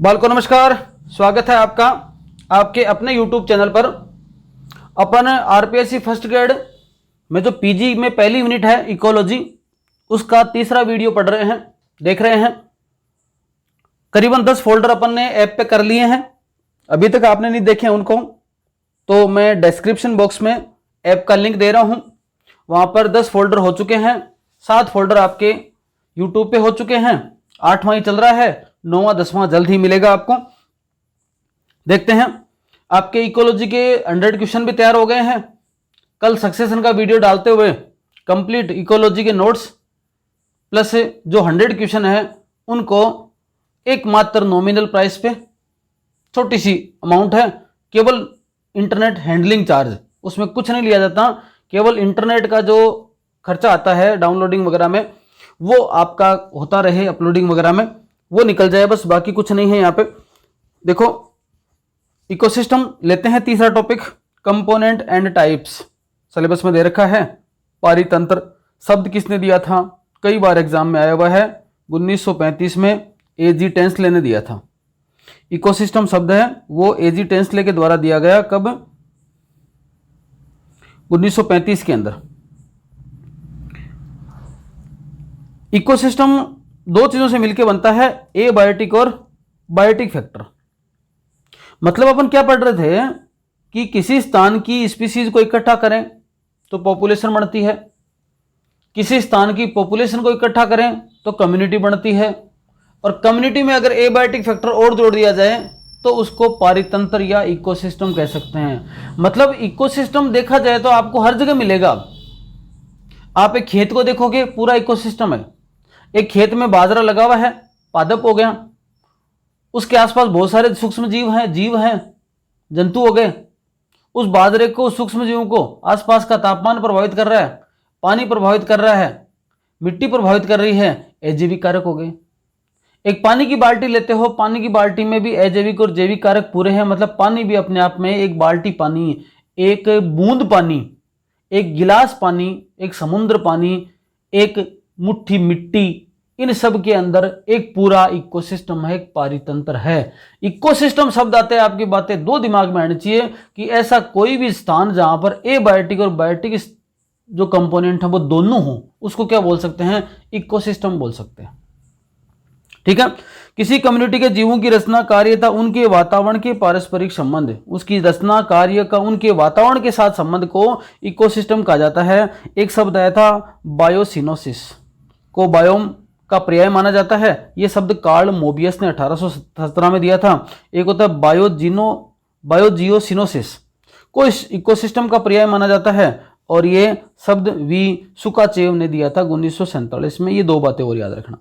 बाल को नमस्कार, स्वागत है आपका आपके अपने YouTube चैनल पर। अपन आरपीएससी फर्स्ट ग्रेड में जो पीजी में पहली यूनिट है इकोलॉजी, उसका तीसरा वीडियो पढ़ रहे हैं, देख रहे हैं। करीबन 10 फोल्डर अपन ने ऐप पे कर लिए हैं। अभी तक आपने नहीं देखे उनको तो मैं डिस्क्रिप्शन बॉक्स में ऐप का लिंक दे रहा हूं, वहां पर 10 फोल्डर हो चुके हैं। 7 फोल्डर आपके यूट्यूब पे हो चुके हैं, 8वां ही चल रहा है, 9वां 10वां जल्द ही मिलेगा आपको। देखते हैं, आपके इकोलॉजी के 100 क्वेश्चन भी तैयार हो गए हैं। कल सक्सेशन का वीडियो डालते हुए कंप्लीट इकोलॉजी के नोट्स प्लस जो 100 क्वेश्चन है उनको एकमात्र नॉमिनल प्राइस पे, छोटी सी अमाउंट है, केवल इंटरनेट हैंडलिंग चार्ज, उसमें कुछ नहीं लिया जाता, केवल इंटरनेट का जो खर्चा आता है डाउनलोडिंग वगैरह में वो आपका होता रहे, अपलोडिंग वगैरह में वो निकल जाए, बस बाकी कुछ नहीं है। यहाँ पे देखो, इकोसिस्टम लेते हैं तीसरा topic, component and types. Syllabus में दे रखा है। पारितंत्र शब्द किसने दिया था, कई बार एग्जाम में आया हुआ है, 1935 में एजी टेंस लेने दिया था। इकोसिस्टम शब्द है वो एजी टेंस लेके द्वारा दिया गया, कब, 1935 के अंदर। इकोसिस्टम दो चीजों से मिलकर बनता है, एबायोटिक और बायोटिक फैक्टर। मतलब अपन क्या पढ़ रहे थे कि किसी स्थान की स्पीसीज को इकट्ठा करें तो पॉपुलेशन बढ़ती है, किसी स्थान की पॉपुलेशन को इकट्ठा करें तो कम्युनिटी बढ़ती है, और कम्युनिटी में अगर एबायोटिक फैक्टर और जोड़ दिया जाए तो उसको पारितंत्र या इकोसिस्टम कह सकते हैं। मतलब इकोसिस्टम देखा जाए तो आपको हर जगह मिलेगा। आप एक खेत को देखोगे, पूरा इकोसिस्टम है। एक खेत में बाजरा लगा हुआ है, पादप हो गया, उसके आसपास बहुत सारे सूक्ष्म जीव हैं, जंतु हो गए। उस बाजरे को, सूक्ष्म जीवों को आसपास का तापमान प्रभावित कर रहा है, पानी प्रभावित कर रहा है, मिट्टी प्रभावित कर रही है, अजैविक कारक हो गए। एक पानी की बाल्टी लेते हो, पानी की बाल्टी में भी अजैविक और जैविक कारक पूरे हैं। मतलब पानी भी अपने आप में, एक बाल्टी पानी, एक बूंद पानी, एक गिलास पानी, एक समुद्र पानी, एक मुट्ठी मिट्टी, इन सब के अंदर एक पूरा इकोसिस्टम है, एक पारितंत्र है। इकोसिस्टम शब्द आते हैं, आपकी बातें दो दिमाग में आनी चाहिए कि ऐसा कोई भी स्थान जहां पर एबायोटिक और बायोटिक जो कंपोनेंट है वो दोनों हो, उसको क्या बोल सकते हैं, इकोसिस्टम बोल सकते हैं। ठीक है। किसी कम्युनिटी के जीवों की रचना कार्यता उनके वातावरण के पारस्परिक संबंध, उसकी रचना कार्य का उनके वातावरण के साथ संबंध को इकोसिस्टम कहा जाता है। एक शब्द आया था बायोसिनोसिस, को बायोम का पर्याय माना जाता है। यह शब्द कार्ल मोबियस ने 1817 में दिया था। एक होता है बायोजियोसिनोसिस, को इकोसिस्टम का पर्याय माना जाता है, और ये शब्द वी सुकाचेव ने दिया था 1947 में। ये दो बातें और याद रखना।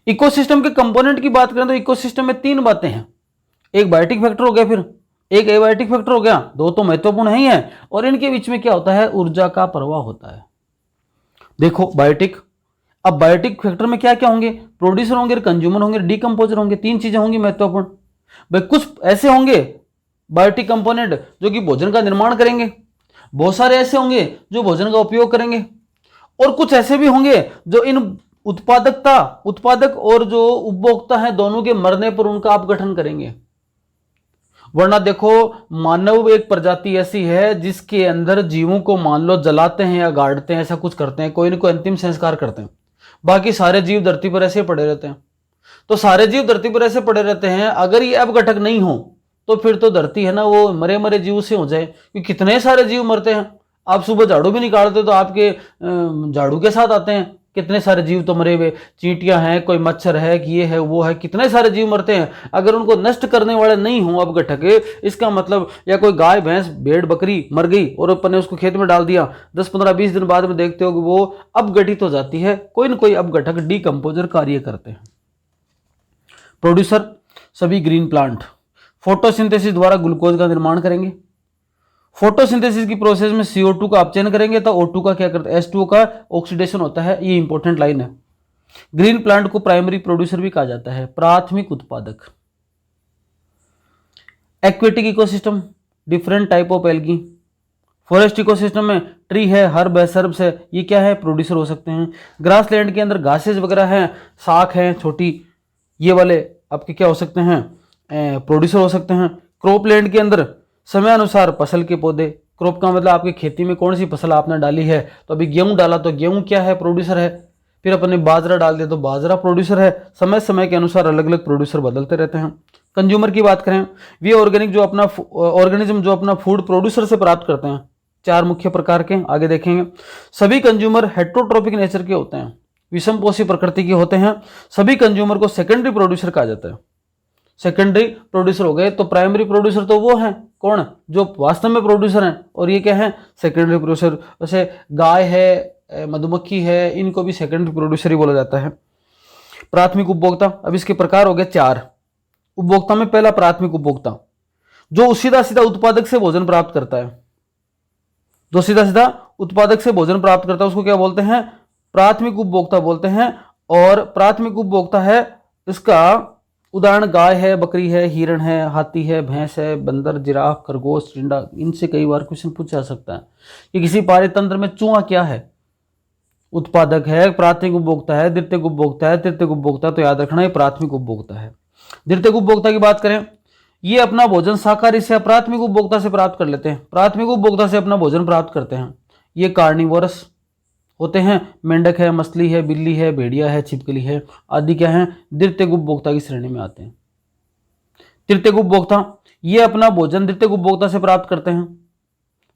इकोसिस्टम के कंपोनेंट की बात करें तो इकोसिस्टम में 3 बातें हैं। एक बायोटिक फैक्टर हो गया, फिर एक एबायोटिक फैक्टर हो गया, दो तो महत्वपूर्ण ही है, और इनके बीच में क्या होता है, ऊर्जा का प्रवाह होता है। देखो बायोटिक, अब बायोटिक फैक्टर में क्या क्या होंगे, प्रोड्यूसर होंगे, कंज्यूमर होंगे, डीकंपोजर होंगे, 3 चीजें होंगी महत्वपूर्ण। भाई कुछ ऐसे होंगे बायोटिक कंपोनेंट जो कि भोजन का निर्माण करेंगे, बहुत सारे ऐसे होंगे जो भोजन का उपयोग करेंगे, और कुछ ऐसे भी होंगे जो इन उत्पादक और जो उपभोक्ता है दोनों के मरने पर उनका अपघटन करेंगे। वरना देखो, मानव एक प्रजाति ऐसी है जिसके अंदर जीवों को मान लो जलाते हैं या गाड़ते हैं, ऐसा कुछ करते हैं, कोई न कोई अंतिम संस्कार करते हैं। बाकी सारे जीव धरती पर ऐसे पड़े रहते हैं। तो सारे जीव धरती पर ऐसे पड़े रहते हैं, अगर ये अपघटक नहीं हो तो फिर तो धरती है ना वो मरे मरे जीव से हो जाए, क्योंकि कितने सारे जीव मरते हैं। आप सुबह झाड़ू भी निकालते तो आपके झाड़ू के साथ आते हैं कितने सारे जीव तो मरे हुए, चींटियां हैं, कोई मच्छर है, कि ये है वो है, कितने सारे जीव मरते हैं। अगर उनको नष्ट करने वाले नहीं हो अपघटक, इसका मतलब, या कोई गाय भैंस भेड़ बकरी मर गई और अपन ने उसको खेत में डाल दिया, 10 15 20 दिन बाद में देखते हो कि वो अपघटित हो जाती है, कोई ना कोई अपघटक डीकंपोजर कार्य करते हैं। प्रोड्यूसर सभी ग्रीन प्लांट फोटोसिंथेसिस द्वारा ग्लूकोज का निर्माण करेंगे। फोटोसिंथेसिस की प्रोसेस में CO2 का अपचयन करेंगे तो O2 का क्या करता है, H2O का ऑक्सीडेशन होता है। ये इंपॉर्टेंट लाइन है। ग्रीन प्लांट को प्राइमरी प्रोड्यूसर भी कहा जाता है, प्राथमिक उत्पादक। Aquatic ecosystem, different type of algae. Forest ecosystem में ट्री है, हर्ब है, सर्ब्स है, ये क्या है, प्रोड्यूसर हो सकते हैं। ग्रासलैंड के अंदर घासेज वगैरह हैं, शाख हैं छोटी, ये वाले आपके क्या हो सकते हैं, प्रोड्यूसर हो सकते हैं। क्रॉपलैंड के अंदर समय अनुसार फसल के पौधे, क्रॉप का मतलब आपकी खेती में कौन सी फसल आपने डाली है, तो अभी गेहूं डाला तो गेहूं क्या है, प्रोड्यूसर है। फिर अपने बाजरा डाल दिया तो बाजरा प्रोड्यूसर है। समय समय के अनुसार अलग अलग प्रोड्यूसर बदलते रहते हैं। कंज्यूमर की बात करें, वे ऑर्गेनिक जो अपना ऑर्गेनिज्म जो अपना फूड प्रोड्यूसर से प्राप्त करते हैं, 4 मुख्य प्रकार के आगे देखेंगे। सभी कंज्यूमर हेट्रोट्रोपिक नेचर के होते हैं, विषमपोषी प्रकृति के होते हैं। सभी कंज्यूमर को सेकेंडरी प्रोड्यूसर कहा जाता है। सेकेंडरी प्रोड्यूसर हो गए, तो प्राइमरी प्रोड्यूसर तो वो है कौन, जो वास्तव में प्रोड्यूसर हैं, और ये क्या है, सेकेंडरी प्रोड्यूसर। जैसे गाय है, मधुमक्खी है, इनको भी सेकेंडरी प्रोड्यूसर ही बोला जाता है। प्राथमिक उपभोक्ता, अब इसके प्रकार हो गए 4 उपभोक्ता में। पहला प्राथमिक उपभोक्ता, जो सीधा सीधा उत्पादक से भोजन प्राप्त करता है, जो सीधा सीधा उत्पादक से भोजन प्राप्त करता है, उसको क्या बोलते हैं, प्राथमिक उपभोक्ता बोलते हैं। और प्राथमिक उपभोक्ता है, इसका उदाहरण गाय है, बकरी है, हिरण है, हाथी है, भैंस है, बंदर, जिराफ, खरगोश, टिंडा। इनसे कई बार क्वेश्चन पूछा जा सकता है कि किसी पारितंत्र में चूहा क्या है, उत्पादक है, प्राथमिक उपभोक्ता है, द्वितीयक उपभोक्ता है, तृतीयक उपभोक्ता। तो याद रखना ये प्राथमिक उपभोक्ता है। द्वितीयक उपभोक्ता की बात करें, ये अपना भोजन शाकाहारी से प्राथमिक उपभोक्ता से प्राप्त कर लेते हैं, प्राथमिक उपभोक्ता से अपना भोजन प्राप्त करते हैं। ये कार्निवोरस होते हैं, मेंढक है, मछली है, बिल्ली है, भेड़िया है, छिपकली है आदि क्या है, द्वितीयक उपभोक्ता की श्रेणी में आते हैं। तृतीयक उपभोक्ता, ये अपना भोजन द्वितीयक उपभोक्ता से प्राप्त करते हैं।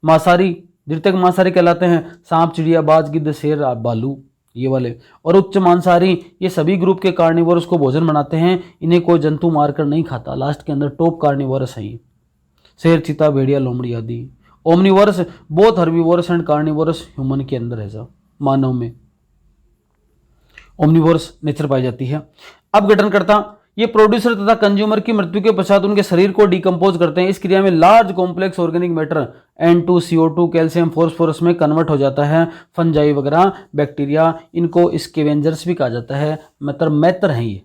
मांसाहारी, द्वितीयक मांसाहारी कहलाते हैं, सांप, चिड़िया, बाज, गिद्ध, शेर, भालू, ये वाले। और उच्च मांसाहारी, ये सभी ग्रुप के कार्निवोरस को भोजन बनाते हैं, इन्हें कोई जंतु मारकर नहीं खाता। लास्ट के अंदर टॉप कार्निवोरस है ये, शेर, चीता, भेड़िया, लोमड़ी आदि। Omnivorous, both herbivorous and carnivorous human के अंदर है, सब मानव में ओमनिवोरस नेचर पाई जाती है। अब गठनकर्ता, ये प्रोड्यूसर तथा कंज्यूमर की मृत्यु के पश्चात उनके शरीर को डिकम्पोज करते हैं। इस क्रिया में large complex organic matter N2, CO2, calcium, phosphorus में कन्वर्ट हो जाता है। फंजाई वगैरह, बैक्टीरिया, इनको स्कैवेंजर्स भी कहा जाता है, मतलब मैत्र हैं, ये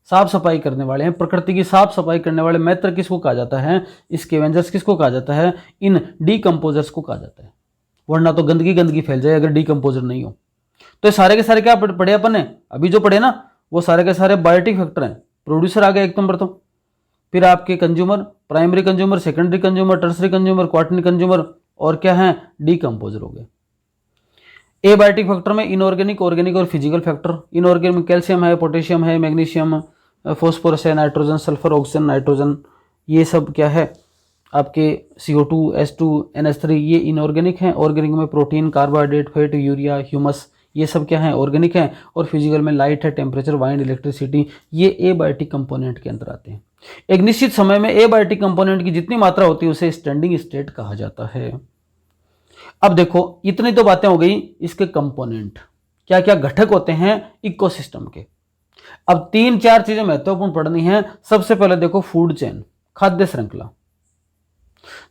साफ सफाई करने वाले हैं, प्रकृति की साफ सफाई करने वाले। मैत्र किसको कहा जाता है, स्कैवेंजर्स किसको कहा जाता है, इन डिकम्पोजर्स को कहा जाता है। वरना तो गंदगी गंदगी फैल जाए अगर डिकम्पोजर नहीं हो। तो सारे के सारे क्या पढ़े अपन ने, अभी जो पढ़े ना, वो सारे के सारे बायोटिक फैक्टर हैं। प्रोड्यूसर आ गया 1 नंबर, तो फिर आपके consumer, primary consumer, secondary consumer, tertiary consumer, quaternary consumer, और क्या है, डिकम्पोजर हो गए। एबायोटिक फैक्टर में इनऑर्गेनिक, ऑर्गेनिक और फिजिकल फैक्टर। इनऑर्गेनिक में कैल्शियम है, पोटेशियम है, मैग्नीशियम, फॉस्फोरस है, नाइट्रोजन, सल्फर, ऑक्सीजन, नाइट्रोजन, ये सब क्या है आपके CO2, H2, NH3, ये इनऑर्गेनिक हैं। ऑर्गेनिक में protein, carbohydrate, fat, urea, humus, ये सब क्या है, ऑर्गेनिक हैं। और फिजिकल में लाइट है, टेम्परेचर, वाइंड, इलेक्ट्रिसिटी, ये एबायोटिक कंपोनेंट के अंदर आते हैं। एक निश्चित समय में एबायोटिक कंपोनेंट की जितनी मात्रा होती है उसे स्टैंडिंग स्टेट कहा जाता है। अब देखो, इतनी तो बातें हो गई इसके कंपोनेंट, क्या क्या घटक होते हैं इकोसिस्टम के। अब 3-4 चीजें महत्वपूर्ण पढ़नी है। सबसे पहले देखो फूड चेन, खाद्य श्रृंखला।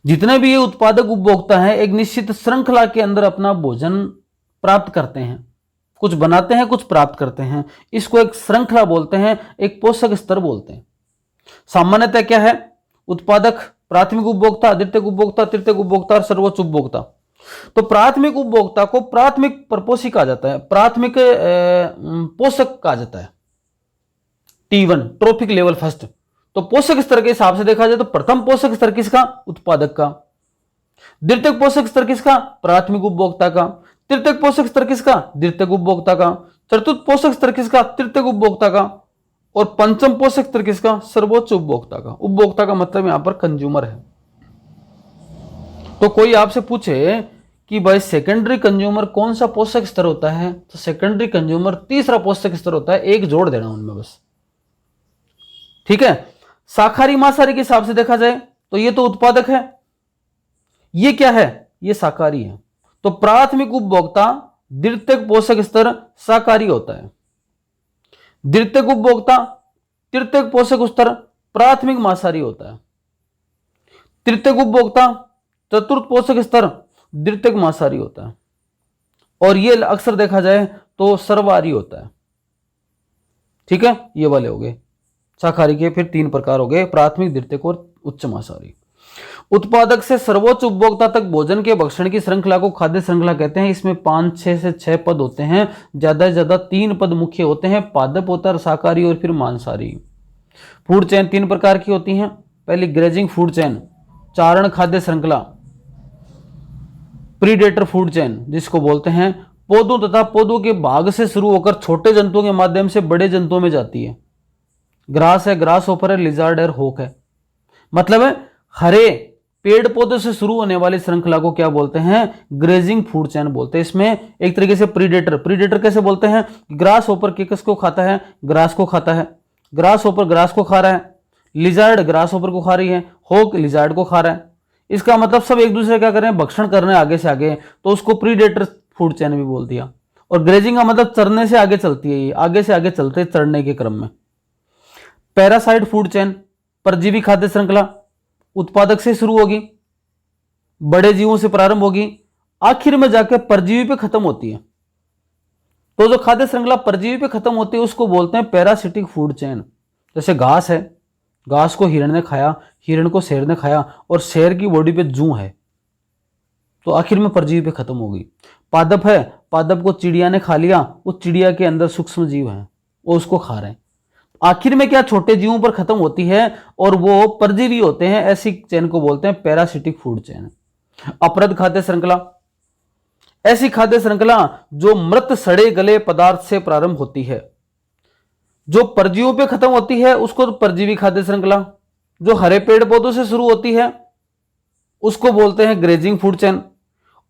जितने भी ये उत्पादक उपभोक्ता हैं एक निश्चित श्रृंखला के अंदर अपना भोजन प्राप्त करते हैं, कुछ बनाते हैं, कुछ प्राप्त करते हैं। इसको एक श्रृंखला बोलते हैं, एक पोषक स्तर बोलते हैं। सामान्यतः क्या है, उत्पादक, प्राथमिक उपभोक्ता, द्वितीयक उपभोक्ता, तृतीयक उपभोक्ता और सर्वोच्च उपभोक्ता। तो प्राथमिक उपभोक्ता को प्राथमिक परपोषी कहा जाता है, प्राथमिक पोषक कहा जाता है, T1 ट्रोफिक लेवल फर्स्ट। तो पोषक स्तर के हिसाब से देखा जाए तो प्रथम पोषक स्तर किसका, उत्पादक का। द्वितीयक पोषक स्तर किसका, प्राथमिक उपभोक्ता का। तृतीयक पोषक स्तर किसका, द्वितीयक उपभोक्ता का। चतुर्थ पोषक स्तर किसका, तृतीयक उपभोक्ता का। और पंचम पोषक स्तर किसका, सर्वोच्च उपभोक्ता का। उपभोक्ता का मतलब यहां पर कंज्यूमर है। तो कोई आपसे पूछे कि भाई सेकेंडरी कंज्यूमर कौन सा पोषक स्तर होता है, तो सेकेंडरी कंज्यूमर तीसरा पोषक स्तर होता है, एक जोड़ देना उनमें बस, ठीक है। शाकाहारी मांसाहारी के हिसाब से देखा जाए तो ये तो उत्पादक है, ये क्या है, ये शाकाहारी है। तो प्राथमिक उपभोक्ता द्वितीयक पोषक स्तर शाकाहारी होता है, द्वितीयक उपभोक्ता तृतीयक पोषक स्तर प्राथमिक मांसाहारी होता है, तृतीयक उपभोक्ता चतुर्थ पोषक स्तर द्वितीयक मांसाहारी होता है, और ये अक्सर देखा जाए तो सर्वाहारी होता है, ठीक है। ये वाले हो गए शाकाहारी के, फिर 3 प्रकार हो गए, प्राथमिक, द्वितीयक और उच्च मांसाहारी। उत्पादक से सर्वोच्च उपभोक्ता तक भोजन के भक्षण की श्रृंखला को खाद्य श्रृंखला कहते हैं। इसमें 5-6 से 6 पद होते हैं, ज्यादा से ज्यादा 3 पद मुख्य होते हैं, पादप होता है, शाकाहारी और फिर मांसाहारी। फूड चेन 3 प्रकार की होती हैं। पहली ग्रेजिंग फूड चेन, चारण खाद्य श्रृंखला। प्रीडेटर फूड चेन जिसको बोलते हैं पौधों तथा पौधों के भाग से शुरू होकर छोटे जंतुओं के माध्यम से बड़े जंतुओं में जाती है। ग्रास है, ग्रास होपर है, लिजार्ड है, होक है। मतलब है हरे पेड़ पौधे से शुरू होने वाली श्रृंखला को क्या बोलते हैं? ग्रेजिंग फूड चेन बोलते हैं। इसमें एक तरीके से प्रीडेटर, प्रीडेटर कैसे बोलते हैं? ग्रास होपर किसको खाता है? ग्रास को खाता है। ग्रास होपर ग्रास को खा रहा है, लिजार्ड ग्रास होपर को खा रही है, होक लिजार्ड को खा रहा है। इसका मतलब सब एक दूसरे क्या कर रहे हैं? भक्षण कर रहे हैं आगे से आगे, तो उसको प्रीडेटर फूड चेन भी बोल दिया। और ग्रेजिंग का मतलब चरने से आगे चलती है, ये आगे से आगे चलते चढ़ने के क्रम में। पैरासाइट फूड चेन, परजीवी खाद्य श्रृंखला, उत्पादक से शुरू होगी, बड़े जीवों से प्रारंभ होगी, आखिर में जाकर परजीवी पे खत्म होती है। तो जो खाद्य श्रृंखला परजीवी पे खत्म होती है उसको बोलते हैं पैरासिटिक फूड चेन। जैसे घास है, घास को हिरण ने खाया, हिरण को शेर ने खाया, और शेर की बॉडी पे जू है, तो आखिर में परजीवी पे खत्म होगी। पादप है, पादप को चिड़िया ने खा लिया, उस चिड़िया के अंदर सूक्ष्म जीव हैं, वो उसको खा रहे हैं। आखिर में क्या छोटे जीवों पर खत्म होती है और वो परजीवी होते हैं। ऐसी चेन को बोलते हैं पैरासिटिक फूड चेन। अपरद खाद्य श्रृंखला, ऐसी खाद्य श्रृंखला जो मृत सड़े गले पदार्थ से प्रारंभ होती है, जो परजीवियों पे खत्म होती है उसको परजीवी खाद्य श्रृंखला। जो हरे पेड़ पौधों से शुरू होती है उसको बोलते हैं ग्रेजिंग फूड चेन,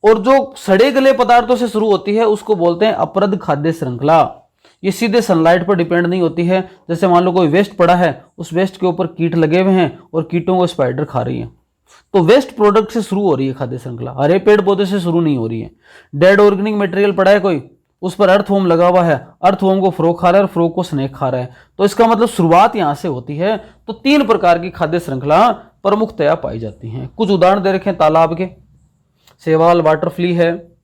और जो सड़े गले पदार्थों से शुरू होती है उसको बोलते हैं अपरद खाद्य श्रृंखला। ये सीधे सनलाइट पर डिपेंड नहीं होती है। जैसे मान लो कोई वेस्ट पड़ा है, उस वेस्ट के ऊपर कीट लगे हुए हैं और कीटों को स्पाइडर खा रही है, तो वेस्ट प्रोडक्ट से शुरू हो रही है खाद्य श्रृंखला, हरे पेड़ पौधे से शुरू नहीं हो रही है। डेड ऑर्गेनिक मटेरियल पड़ा है कोई, उस पर अर्थवॉर्म लगा हुआ है, अर्थवॉर्म को फ्रॉग खा रहा है और फ्रॉग को स्नेक खा रहा है, तो इसका मतलब शुरुआत यहां से होती है। तो 3 प्रकार की खाद्य श्रृंखला प्रमुखतया पाई जाती हैं। कुछ उदाहरण दे रखे हैं तालाब के, शैवाल वाटर फ्ली है,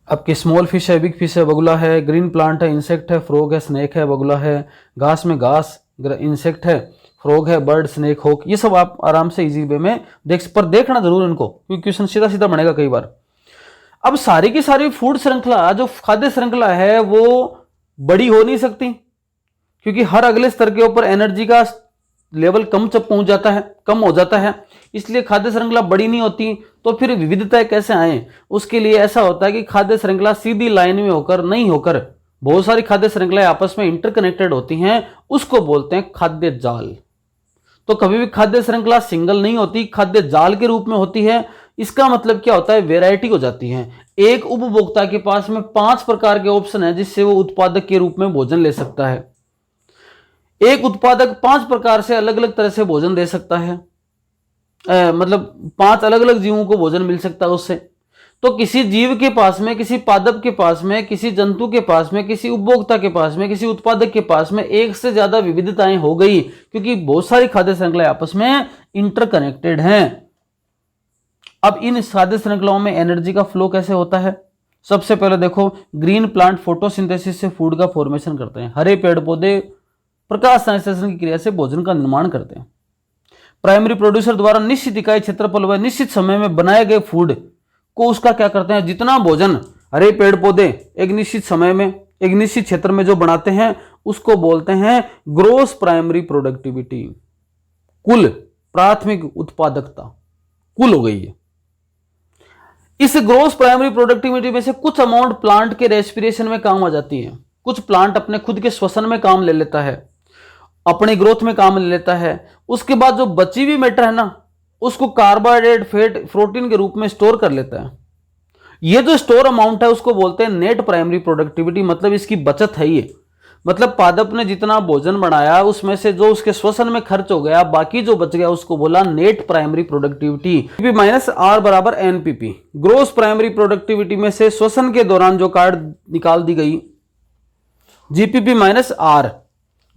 आपके स्मॉल फिश है, बिग फिश है, बगुला है, ग्रीन प्लांट है, इंसेक्ट है, फ्रॉग है, स्नेक है, बगुला है, घास में घास, इंसेक्ट है, फ्रॉग है, बर्ड, स्नेक, होक। ये सब आप आराम से इजी वे में देखना जरूर इनको, क्योंकि क्वेश्चन सीधा सीधा बनेगा कई बार। अब सारी की सारी फूड श्रृंखला जो खाद्य श्रृंखला है वो बड़ी हो नहीं सकती, क्योंकि हर अगले स्तर के ऊपर एनर्जी का लेवल कम हो जाता है, इसलिए खाद्य श्रृंखला बड़ी नहीं होती। तो फिर विविधता कैसे आए? उसके लिए ऐसा होता है कि खाद्य श्रृंखला सीधी लाइन में होकर नहीं होकर बहुत सारी खाद्य श्रृंखलाएं आपस में इंटरकनेक्टेड होती हैं, उसको बोलते हैं खाद्य जाल। तो कभी भी खाद्य श्रृंखला सिंगल नहीं होती, खाद्य जाल के रूप में होती है। इसका मतलब क्या होता है? वैरायटी हो जाती है। एक उपभोक्ता के पास में 5 प्रकार के ऑप्शन है जिससे वो उत्पादक के रूप में भोजन ले सकता है। एक उत्पादक 5 प्रकार से अलग अलग तरह से भोजन दे सकता है, मतलब 5 अलग अलग जीवों को भोजन मिल सकता है उससे। तो किसी जीव के पास में, किसी पादप के पास में, किसी जंतु के पास में, किसी उपभोक्ता के पास में, किसी उत्पादक के पास में एक से ज्यादा विविधताएं हो गई, क्योंकि बहुत सारी खाद्य श्रृंखलाएं आपस में इंटरकनेक्टेड हैं। अब इन खाद्य श्रृंखलाओं में एनर्जी का फ्लो कैसे होता है? सबसे पहले देखो, ग्रीन प्लांट फोटोसिंथेसिस से फूड का फॉर्मेशन करते हैं। हरे पेड़ पौधे प्रकाश संश्लेषण की क्रिया से भोजन का निर्माण करते हैं। प्राइमरी प्रोड्यूसर द्वारा निश्चित इकाई क्षेत्रफल व निश्चित समय में बनाए गए फूड को उसका क्या करते हैं? जितना भोजन हरे पेड़ पौधे एक निश्चित समय में एक निश्चित क्षेत्र में जो बनाते हैं उसको बोलते हैं ग्रोस प्राइमरी प्रोडक्टिविटी। कुल प्राथमिक उत्पादकता कुल हो गई है। इस ग्रोस प्राइमरी प्रोडक्टिविटी में से कुछ अमाउंट प्लांट के रेस्पिरेशन में काम आ जाती है, कुछ प्लांट अपने खुद के श्वसन में काम ले लेता है, अपने ग्रोथ में काम ले लेता है। उसके बाद जो बची हुई मैटर है ना, उसको कार्बोहाइड्रेट, फैट, प्रोटीन के रूप में स्टोर कर लेता है। ये जो स्टोर अमाउंट है उसको बोलते हैं नेट प्राइमरी प्रोडक्टिविटी, मतलब इसकी बचत है ये। मतलब पादप ने जितना भोजन बनाया उसमें से जो उसके श्वसन में खर्च हो गया, बाकी जो बच गया उसको बोला net primary productivity. P minus R बराबर एनपीपी। ग्रोस प्राइमरी प्रोडक्टिविटी में से श्वसन के दौरान जो कार्ड निकाल दी गई, GPP minus R.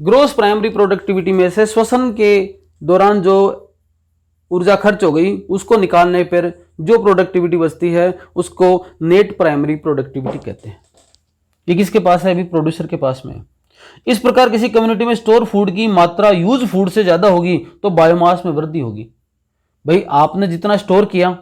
Gross primary productivity में से श्वसन के दौरान जो ऊर्जा खर्च हो गई उसको निकालने पर जो प्रोडक्टिविटी बचती है उसको नेट प्राइमरी प्रोडक्टिविटी कहते हैं। ये किसके पास है? अभी प्रोड्यूसर के पास में। इस प्रकार किसी कम्युनिटी में स्टोर फूड की मात्रा यूज फूड से ज्यादा होगी तो बायोमास में वृद्धि होगी। भाई आपने जितना स्टोर किया,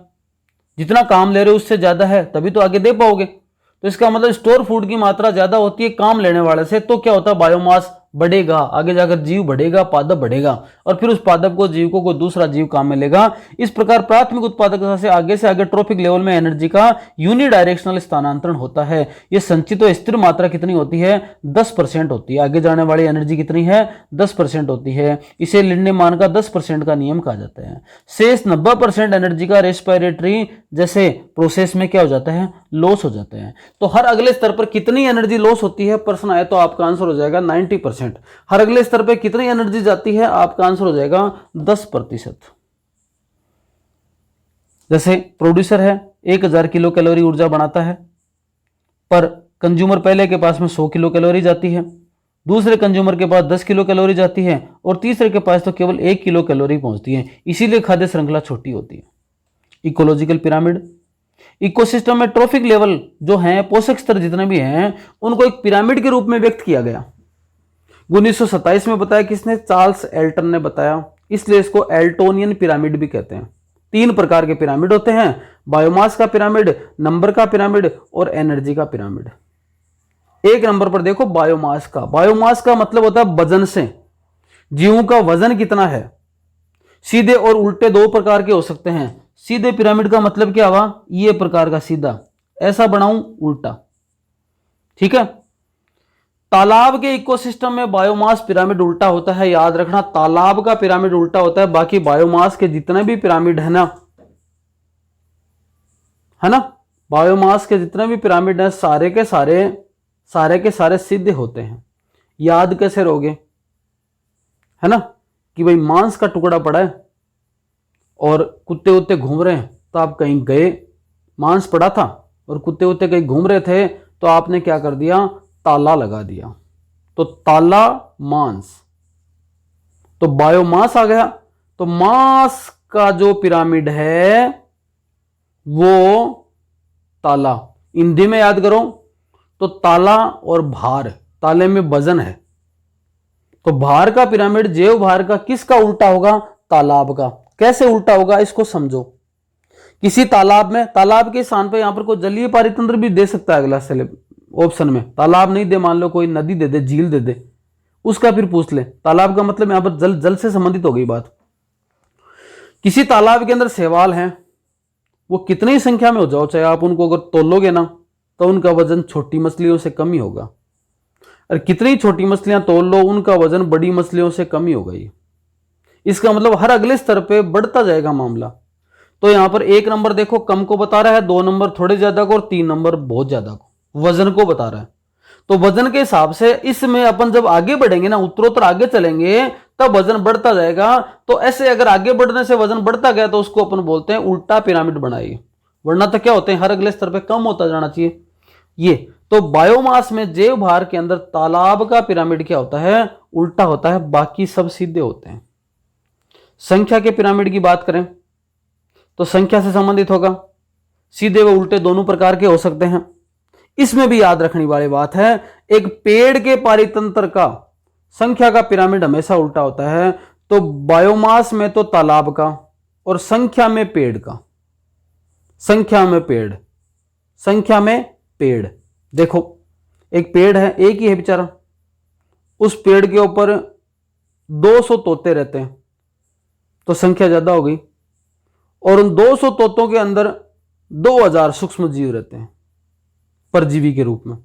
जितना काम ले रहे हो उससे ज्यादा है, तभी तो आगे दे पाओगे। तो इसका मतलब स्टोर फूड की मात्रा ज्यादा होती है काम लेने वाले से, तो क्या होता है? बायोमास बढ़ेगा, आगे जाकर जीव बढ़ेगा, पादप बढ़ेगा और फिर उस पादप को जीव को कोई दूसरा जीव काम में लेगा। इस प्रकार प्राथमिक उत्पादकता से आगे ट्रॉफिक लेवल में एनर्जी का यूनिडायरेक्शनल स्थानांतरण होता है। यह संचित और स्थिर मात्रा कितनी होती है? 10% होती है। आगे जाने वाली एनर्जी कितनी है? 10% होती है। इसे लिंडे-मान का 10% का नियम कहा जाता है। शेष 90% एनर्जी का रेस्पिरेटरी जैसे प्रोसेस में क्या हो जाता है? लॉस हो जाता है। तो हर अगले स्तर पर कितनी एनर्जी लॉस होती है? प्रश्न आए तो आपका आंसर हो जाएगा 90%। हर अगले स्तर पर कितनी एनर्जी जाती है? आपका आंसर हो जाएगा 10%। जैसे प्रोड्यूसर है 1000 किलो कैलोरी ऊर्जा बनाता है, पर कंज्यूमर पहले के पास में 100 किलो कैलोरी जाती है, दूसरे कंज्यूमर के पास 10 किलो कैलोरी जाती है और तीसरे के पास तो केवल 1 किलो कैलोरी पहुंचती है। इसीलिए खाद्य श्रृंखला छोटी होती है। इकोलॉजिकल पिरामिड, इकोसिस्टम में ट्रॉफिक लेवल जो है, पोषक स्तर जितने भी हैं, उनको एक पिरामिड के रूप में व्यक्त किया गया। 1927 में बताया किसने? चार्ल्स एल्टन ने बताया। इसलिए इसको एल्टोनियन पिरामिड भी कहते हैं। 3 प्रकार के पिरामिड होते हैं, बायोमास का पिरामिड, नंबर का पिरामिड और एनर्जी का पिरामिड। 1 नंबर पर देखो बायोमास का। बायोमास का मतलब होता है वजन से, जीवों का वजन कितना है। सीधे और उल्टे 2 प्रकार के हो सकते हैं। सीधे पिरामिड का मतलब क्या हुआ? ये प्रकार का सीधा, ऐसा बनाऊं उल्टा, ठीक है। तालाब के इकोसिस्टम में बायोमास पिरामिड उल्टा होता है, याद रखना। तालाब का पिरामिड उल्टा होता है, बाकी बायोमास के जितने भी पिरामिड है ना, बायोमास के जितने भी पिरामिड हैं सारे के सारे सीधे होते हैं। याद कैसे रहोगे? है ना, कि भाई मांस का टुकड़ा पड़ा है और कुत्ते उत्ते घूम रहे हैं, तो आप कहीं गए, मांस पड़ा था और कुत्ते उत्ते कहीं घूम रहे थे, तो आपने क्या कर दिया? ताला लगा दिया, तो ताला मांस, तो बायोमास आ गया। तो मास का जो पिरामिड है वो ताला। हिंदी में याद करो तो ताला और भार, ताले में वजन है, तो भार का पिरामिड, जैव भार का किसका उल्टा होगा? तालाब का। कैसे उल्टा होगा इसको समझो। किसी तालाब में, तालाब के स्थान पे यहां पर कोई जलीय पारितंत्र भी दे सकता है अगला ऑप्शन में। तालाब नहीं दे, मान लो कोई नदी दे दे, झील दे दे, उसका फिर पूछ ले। तालाब का मतलब यहां पर जल से संबंधित हो गई बात। किसी तालाब के अंदर शैवाल हैं, वो कितनी संख्या में हो जाओ, चाहे आप उनको अगर तोलोगे ना, तो उनका वजन छोटी मछलियों से कम ही होगा। और कितनी छोटी मछलियां तोल लो, उनका वजन बड़ी मछलियों से कम ही होगा। इसका मतलब हर अगले स्तर पे बढ़ता जाएगा मामला। तो यहां पर 1 नंबर देखो कम को बता रहा है, 2 नंबर थोड़े ज्यादा को और 3 नंबर बहुत ज्यादा को, वजन को बता रहा है। तो वजन के हिसाब से इसमें अपन जब आगे बढ़ेंगे ना, उत्तरोत्तर आगे चलेंगे, तब वजन बढ़ता जाएगा। तो ऐसे अगर आगे बढ़ने से वजन बढ़ता गया तो उसको अपन बोलते हैं उल्टा पिरामिड बनाइए। वरना तो क्या होते हैं, हर अगले स्तर पे कम होता जाना चाहिए। ये तो बायोमास में, जैव भार के अंदर तालाब का पिरामिड क्या होता है? उल्टा होता है, बाकी सब सीधे होते हैं। संख्या के पिरामिड की बात करें तो संख्या से संबंधित होगा, सीधे व उल्टे दोनों प्रकार के हो सकते हैं। इसमें भी याद रखने वाली बात है, एक पेड़ के पारितंत्र का संख्या का पिरामिड हमेशा उल्टा होता है। तो बायोमास में तो तालाब का और संख्या में पेड़ का। संख्या में पेड़। देखो एक पेड़ है, एक ही है बेचारा, उस पेड़ के ऊपर 200 तोते रहते हैं, तो संख्या ज्यादा हो गई। और उन 200 तोतों के अंदर 2000 सूक्ष्म जीव रहते हैं परजीवी के रूप में।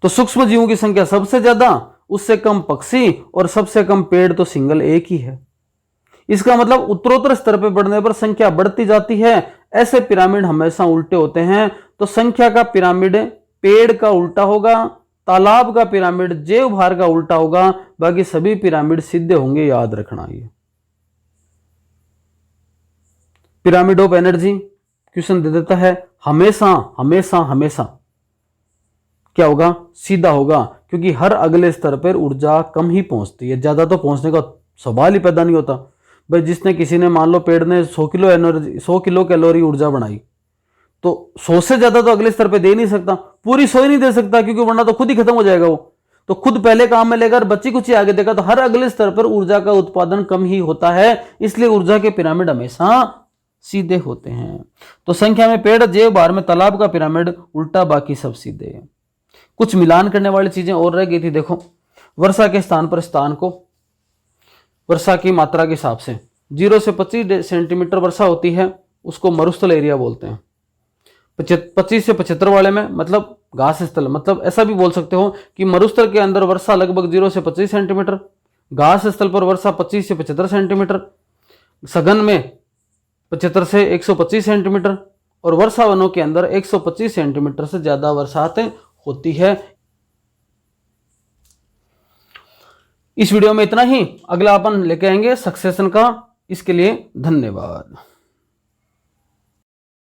तो सूक्ष्म जीवों की संख्या सबसे ज्यादा, उससे कम पक्षी और सबसे कम पेड़, तो सिंगल एक ही है। इसका मतलब उत्तरोत्तर स्तर पर बढ़ने पर संख्या बढ़ती जाती है। ऐसे पिरामिड हमेशा उल्टे होते हैं। तो संख्या का पिरामिड पेड़ का उल्टा होगा, तालाब का पिरामिड जैव भार का उल्टा होगा, बाकी सभी पिरामिड सीधे होंगे, याद रखना। ये पिरामिड ऑफ एनर्जी क्वेश्चन दे देता है, हमेशा क्या होगा? सीधा होगा, क्योंकि हर अगले स्तर पर ऊर्जा कम ही पहुंचती है, ज्यादा तो पहुंचने का सवाल ही पैदा नहीं होता। भाई जिसने, किसी ने मान लो पेड़ ने 100 किलो कैलोरी ऊर्जा बनाई, तो 100 से ज्यादा तो अगले स्तर पे दे नहीं सकता, पूरी 100 ही नहीं दे सकता, क्योंकि वरना तो खुद ही खत्म हो जाएगा वो। तो खुद पहले काम में लेकर बच्ची कुछ ही आगे देगा, तो हर अगले स्तर पर ऊर्जा का उत्पादन कम ही होता है। इसलिए ऊर्जा के पिरामिड हमेशा सीधे होते हैं। तो संख्या में पेड़, जैव भार में तालाब का पिरामिड उल्टा, बाकी सब सीधे। कुछ मिलान करने वाली चीजें और रह गई थी। देखो वर्षा के स्थान पर स्थान को वर्षा की मात्रा के हिसाब से 0 से 25 सेंटीमीटर वर्षा होती है, उसको मरुस्थल एरिया बोलते हैं। 25 से 75 वाले में मतलब घास स्थल, मतलब ऐसा भी बोल सकते हो कि मरुस्थल के अंदर वर्षा लगभग 0 से 25 सेंटीमीटर, घास स्थल पर वर्षा 25 से 75 सेंटीमीटर, सघन में 75 से 125 सेंटीमीटर और वर्षा वनों के अंदर 125 सेंटीमीटर से ज्यादा बरसात होती है। इस वीडियो में इतना ही, अगला अपन लेके आएंगे सक्सेशन का। इसके लिए धन्यवाद।